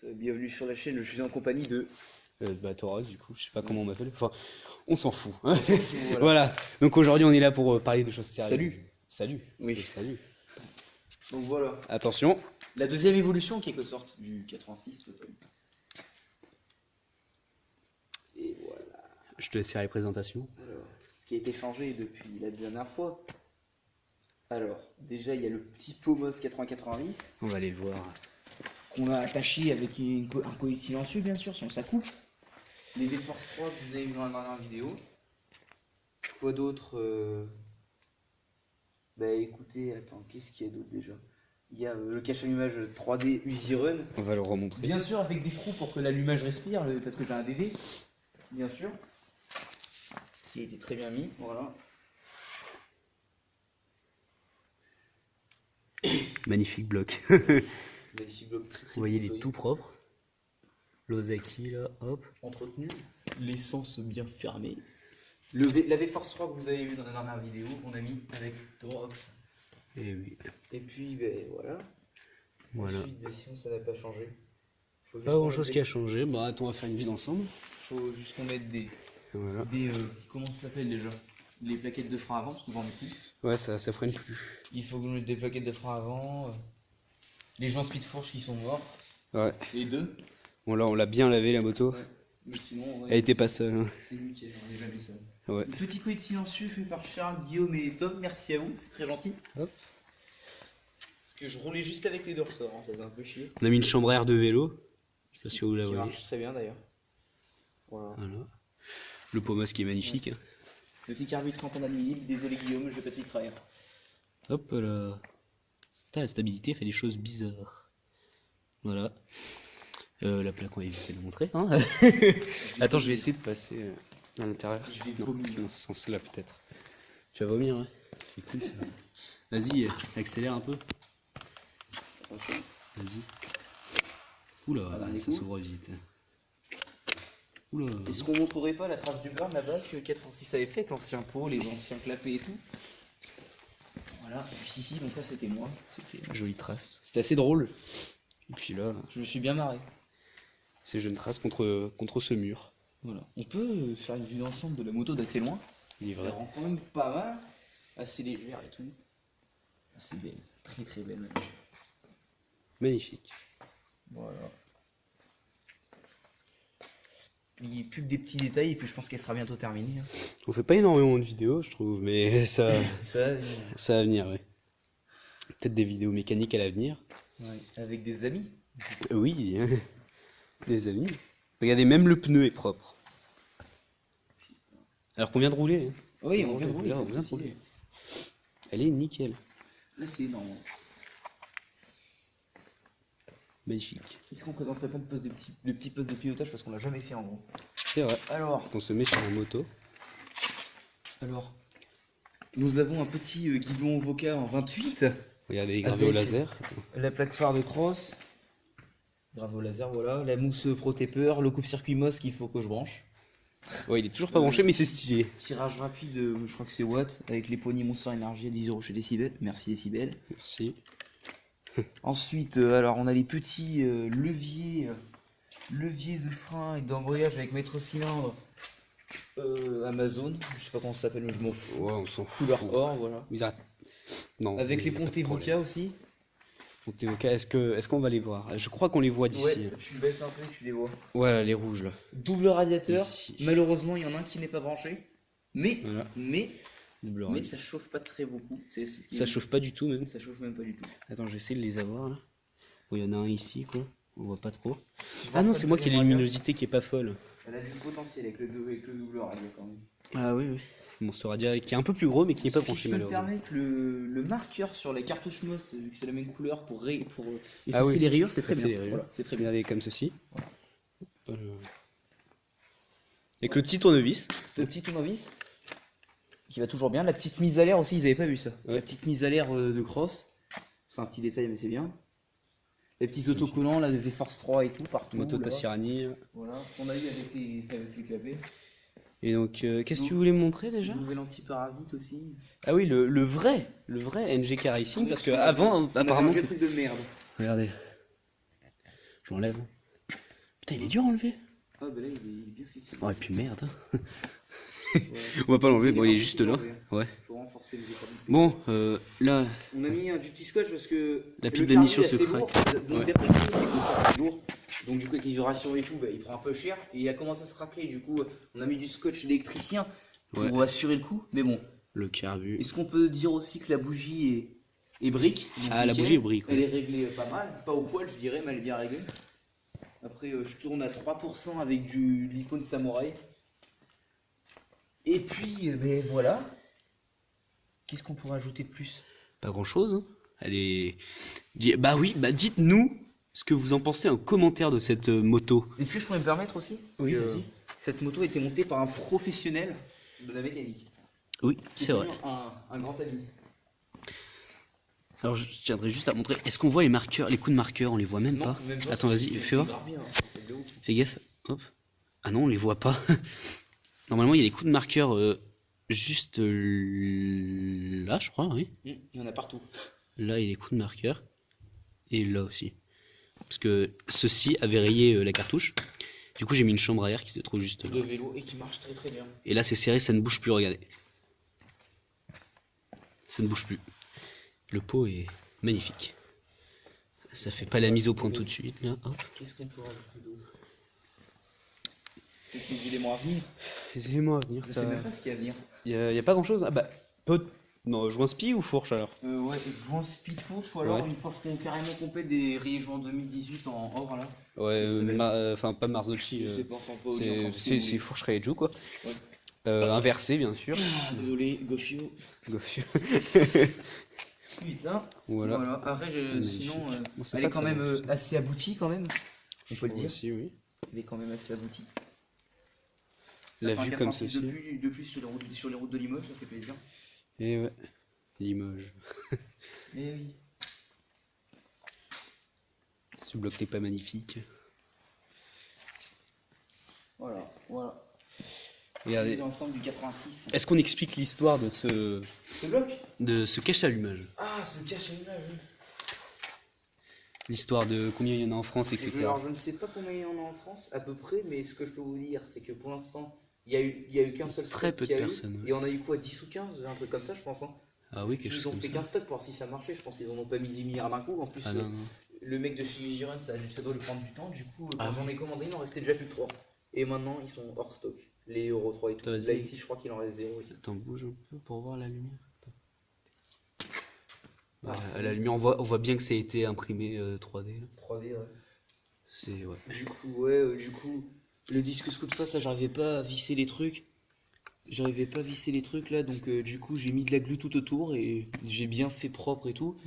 Bienvenue sur la chaîne, je suis en compagnie de... Thorax, du coup, je sais pas comment on m'appelle. Enfin, on s'en fout. Hein. Voilà. Voilà. Donc aujourd'hui, on est là pour parler de choses sérieuses. Salut. Salut. Oui. Salut. Donc voilà. Attention. La deuxième évolution en quelque sorte du 86 total. Et voilà. Je te laisse faire les présentations. Alors, ce qui a été changé depuis la dernière fois. Alors, déjà, il y a le petit Pomos 8090 On va aller voir. qu'on a attaché avec un collier silencieux, bien sûr, sinon ça coupe. Les V-Force 3 que vous avez vu dans la dernière vidéo. Quoi d'autre Bah écoutez, attends, qu'est-ce qu'il y a d'autre déjà? Il y a le cache-allumage 3D Uzi Run. On va le remontrer. Bien sûr, avec des trous pour que l'allumage respire, parce que j'ai un DD. Bien sûr. Qui a été très bien mis, voilà. Magnifique bloc. Magnifique bloc très, très Vous voyez, il est nettoyé. tout propre. L'Ozaki là, hop. Entretenu, l'essence bien fermée. La V-Force 3 que vous avez vu dans la dernière vidéo, qu'on a mis avec Thorax. Et oui. Et puis, ben voilà. Voilà. Ensuite, ben, sinon, ça n'a pas changé. Faut juste Pas grand qu'on chose mette qui a changé. Bah, attends, on va faire une vue d'ensemble. Faut juste qu'on mette des Voilà. comment ça s'appelle déjà? Les plaquettes de frein avant, parce que j'en ai plus. Ouais, ça freine plus. Il faut que je mette des plaquettes de frein avant. Les joints speed fourche qui sont morts. Ouais. Les deux. Bon, là, on l'a bien lavé la moto. Ouais. Mais sinon, ouais, Elle était pas seule. Hein. c'est nickel, j'en ai jamais ça. Ouais. Le petit collier de silencieux fait par Charles, Guillaume et Tom, merci à vous, c'est très gentil. Hop. Parce que je roulais juste avec les deux ressorts, hein, ça faisait un peu chier. On a mis une chambre à air de vélo. Ça, si vous la Qui voyez. marche très bien d'ailleurs. Voilà. Voilà. Le Pomos qui est magnifique. Hein. Le petit carburéteur en aluminium, désolé Guillaume, je vais pas te le trahir. Hop là. Putain, la stabilité fait des choses bizarres. Voilà. La plaque, on va éviter de montrer. Hein. Attends, je vais essayer de passer à l'intérieur. Je vais Non, vomir. dans ce sens-là, peut-être. Tu vas vomir, hein. C'est cool ça. Vas-y, accélère un peu. Attention. Vas-y. Oula, Ah, dernier ça coup. s'ouvre vite. Oula. Est-ce qu'on montrerait pas la trace du burn là-bas que 86 avait fait avec l'ancien pot, les anciens clapets et tout? Voilà, juste ici, donc là c'était moi. Jolie trace. C'était assez drôle, Et puis là, je me suis bien marré. ces jeunes traces contre ce mur. Voilà. On peut faire une vue d'ensemble de la moto d'assez loin. Il est Elle vrai. rend quand même pas mal, assez légère et tout. Assez belle, très très belle même. Magnifique. Voilà. Il n'y a plus que des petits détails et puis je pense qu'elle sera bientôt terminée. Hein. On fait pas énormément de vidéos, je trouve, mais ça va venir, ouais. Peut-être des vidéos mécaniques à l'avenir. ouais. Avec des amis. Oui, des amis. Regardez, même le pneu est propre. Alors qu'on vient de rouler. Hein. Oui, on vient de rouler. Là, on vient de rouler. Elle est nickel. Là c'est énorme. Magnifique. Est-ce qu'on présenterait pas le petit poste de pilotage parce qu'on l'a jamais fait en gros. C'est vrai. Alors, On se met sur la moto. nous avons un petit guidon Voca en 28. Regardez, gravé au Avec- laser. La plaque phare de cross. Gravé au laser, voilà. La mousse pro-taper, le coupe-circuit MOS qu'il faut que je branche. Ouais, il est toujours pas branché, mais c'est stylé. Tirage rapide, je crois que c'est Watt, avec les poignées Monster Energy à 10 € chez Decibel. Merci Decibel. Merci. Ensuite, alors on a les petits leviers de frein et d'embrayage avec maître cylindre Amazon. Je sais pas comment ça s'appelle, mais je m'en fous. Ouais, on s'en fout. Couleur or, voilà. Ils arrêtent. Non. Avec il les y a pas de pontés problème. Voca aussi. Pontés Voca, est-ce qu'on va les voir? Je crois qu'on les voit d'ici. Ouais, tu baisses un peu, tu les vois. Voilà, les rouges là. Double radiateur. Ici. Malheureusement, il y en a un qui n'est pas branché. Mais, Voilà. mais, Double mais rad. ça chauffe pas très beaucoup. C'est ce qui Ça est- chauffe pas du tout même. Ça chauffe même pas du tout. Attends, je vais essayer de les avoir là. Bon, il y en a un ici quoi. On voit pas trop. Si je Ah non, branche c'est pas moi le qui ai la deuxième luminosité qui est pas folle. radiateur, elle a du potentiel avec le double radiateur quand même. Ah oui, oui. Bon, ce radiateur qui est un peu plus gros mais qui n'est pas branché Si je peux me malheureusement. permettre, le marqueur sur la cartouche Most, vu que c'est la même couleur pour effacer Ah oui. les rayures, c'est très Effacer bien. les rayures. Voilà, c'est très bien. Regardez comme ceci. Voilà. Avec le petit tournevis. Le petit tournevis qui va toujours bien. La petite mise à l'air aussi, ils avaient pas vu ça. Ouais. La petite mise à l'air de cross. C'est un petit détail, mais c'est bien. Les petits autocollants là de V-Force 3 et tout partout. Moto là. Tassirani. Voilà, on a eu avec les clapets. Et donc, qu'est-ce que tu voulais me montrer déjà? Nouvel anti-parasite aussi. Ah oui, le vrai NGK Racing, parce que avant, apparemment, c'est c'était... truc de merde. Regardez. Je l'enlève. Putain, il est dur à enlever. Ah bah là il est bien fixé. Oh, et puis merde. Hein. Ouais. On va pas l'enlever, bon, il est Faut juste là. l'enlever. Ouais. Faut renforcer les écrans. Bon, là, On a mis du petit scotch parce que La le pipe de carbu mission est se assez craque. lourd. Donc Ouais. d'après nous, c'est que le carbu est lourd. Donc du coup avec les vibrations et tout, bah, il prend un peu cher. Et il a commencé à se racler. Du coup on a mis du scotch électricien pour Ouais. assurer le coup. Mais bon, le carbu. est-ce qu'on peut dire aussi que la bougie est brique? Donc, Ah, la nickel. bougie est brique. Elle Ouais. est réglée pas mal, pas au poil je dirais, mais elle est bien réglée. Après je tourne à 3% avec de l'icône samouraï. Et puis ben voilà. Qu'est-ce qu'on pourrait ajouter de plus? Pas grand chose. Hein. Elle est. Bah oui, bah dites-nous ce que vous en pensez en commentaire de cette moto. Est-ce que je pourrais me permettre aussi? Oui, que vas-y. Cette moto a été montée par un professionnel de la mécanique. Oui, c'est vrai. Un grand ami. Alors je tiendrais juste à montrer. Est-ce qu'on voit les marqueurs, les coups de marqueur? On les voit même pas. même pas. Attends, vas-y, fais voir. grave bien, hein. C'est de ouf. Fais gaffe. Hop. Ah non, on les voit pas. Normalement, il y a des coups de marqueur juste là, je crois, oui. Il y en a partout. Là, il y a des coups de marqueur. Et là aussi. Parce que ceci avait rayé la cartouche. Du coup, j'ai mis une chambre à air qui se trouve juste là. De vélo et qui marche très très bien. Et là, c'est serré, ça ne bouge plus, regardez. Ça ne bouge plus. Le pot est magnifique. Ça fait pas la mise au point tout de suite, là. Hop. Qu'est-ce qu'on peut rajouter d'autre? Peut-être les éléments à venir. Les éléments à venir. Je sais même pas ce qu'il y a à venir. Y a pas grand chose. Ah bah, non, joint spi ou fourche alors? Ouais, joint speed fourche ou alors Ouais. une forgeron carrément complète des rayés joints 2018 en or là. Ouais, Ça s'appelle- enfin pas Marzocchi. Je sais pas, enfin pas C'est fourche Reiju quoi. Ouais. Inversé bien sûr. Ah, désolé, Gofio. Putain. Voilà. Voilà. Après, Magnifique. sinon, Bon, c'est elle pas est quand très même bon. assez aboutie quand même. On peut le dire. Aussi, oui. Elle est quand même assez aboutie. La Ça fait un vue comme 86 ceci. de plus sur les routes de Limoges, ça fait plaisir. Et ouais. Limoges. Eh oui. Ce bloc n'est pas magnifique. Voilà, voilà. Regardez. C'est l'ensemble du 86. Est-ce qu'on explique l'histoire de Ce bloc? ce cache-allumage? Ah, ce cache à l'image, oui. L'histoire de combien il y en a en France, etc. Alors, je ne sais pas combien il y en a en France, à peu près, mais ce que je peux vous dire, c'est que pour l'instant, il y a eu qu'un seul Très stock peu qu'il y de a eu, personnes, ouais. Et on a eu quoi, 10 ou 15, un truc comme ça, je pense. Hein. Ah oui, quelque Ils chose ont comme fait ça. qu'un stock pour voir si ça marchait, je pense qu'ils en ont pas mis 10 milliards d'un coup. En plus, Ah non, non. le mec de chez Usiren, ça doit lui prendre du temps. Du coup, quand Ah j'en ai commandé, il en restait déjà plus que 3. Et maintenant, ils sont hors stock. Les Euro 3 et tout. Attends, vas-y. Là, ici, je crois qu'il en reste 0 aussi. Attends, bouge un peu pour voir la lumière. Attends. Ah, Voilà, à la lumière, on voit bien que ça a été imprimé 3D. Là. 3D, ouais. C'est ouais. Du coup, ouais, le disque scout face, là, j'arrivais pas à visser les trucs. J'arrivais pas à visser les trucs là, donc du coup j'ai mis de la glu tout autour et j'ai bien fait propre et tout.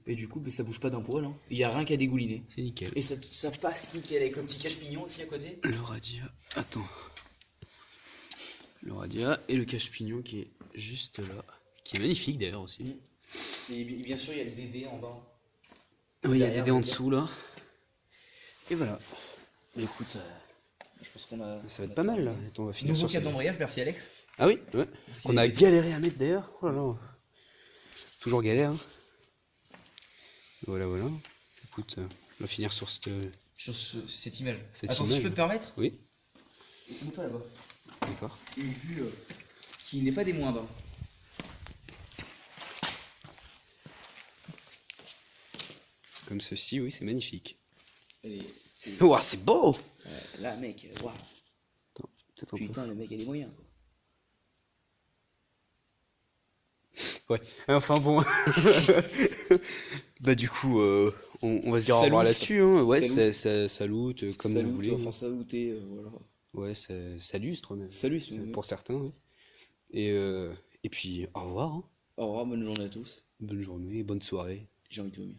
Et du coup, bah, ça bouge pas d'un poil. Il y a rien qu'à dégouliner. C'est nickel. Et ça passe nickel avec le petit cache-pignon aussi à côté. Le radia. Attends. Le radia et le cache-pignon qui est juste là. Qui est magnifique d'ailleurs aussi. Et bien sûr, il y a le DD en bas. Oui, il y a Derrière, des dés en je veux dire. dessous là. Et voilà. Mais écoute, Je pense qu'on a. ça va être pas mal là. Attends, on va finir Nouveau sur cadre ça. d'embrayage, merci Alex. Ah oui, ouais. Parce Qu'on qu'il a était- galéré à mettre d'ailleurs. Oh là là. Toujours galère. Hein. Voilà, voilà. Écoute, on va finir sur cette. Sur cette image. Cette Attends, si image. je peux te permettre, Oui, mets-toi là-bas. d'accord. Une vue qui n'est pas des moindres. Comme ceci, oui, c'est magnifique. C'est Ouah, c'est beau! là, mec, waouh. Peut-être un peu. Putain, le mec a des moyens. Quoi. Ouais, enfin bon. Bah, du coup, on va se dire au Salut, revoir là-dessus. Hein. Ouais, salut. salut, comme vous voulez. Enfin, saluter, voilà. Ouais, ça lustre même. Salut, c'est Pour certains, oui. Et puis, au revoir. Hein. Au revoir, bonne journée à tous. Bonne journée, bonne soirée. J'ai envie de vomir.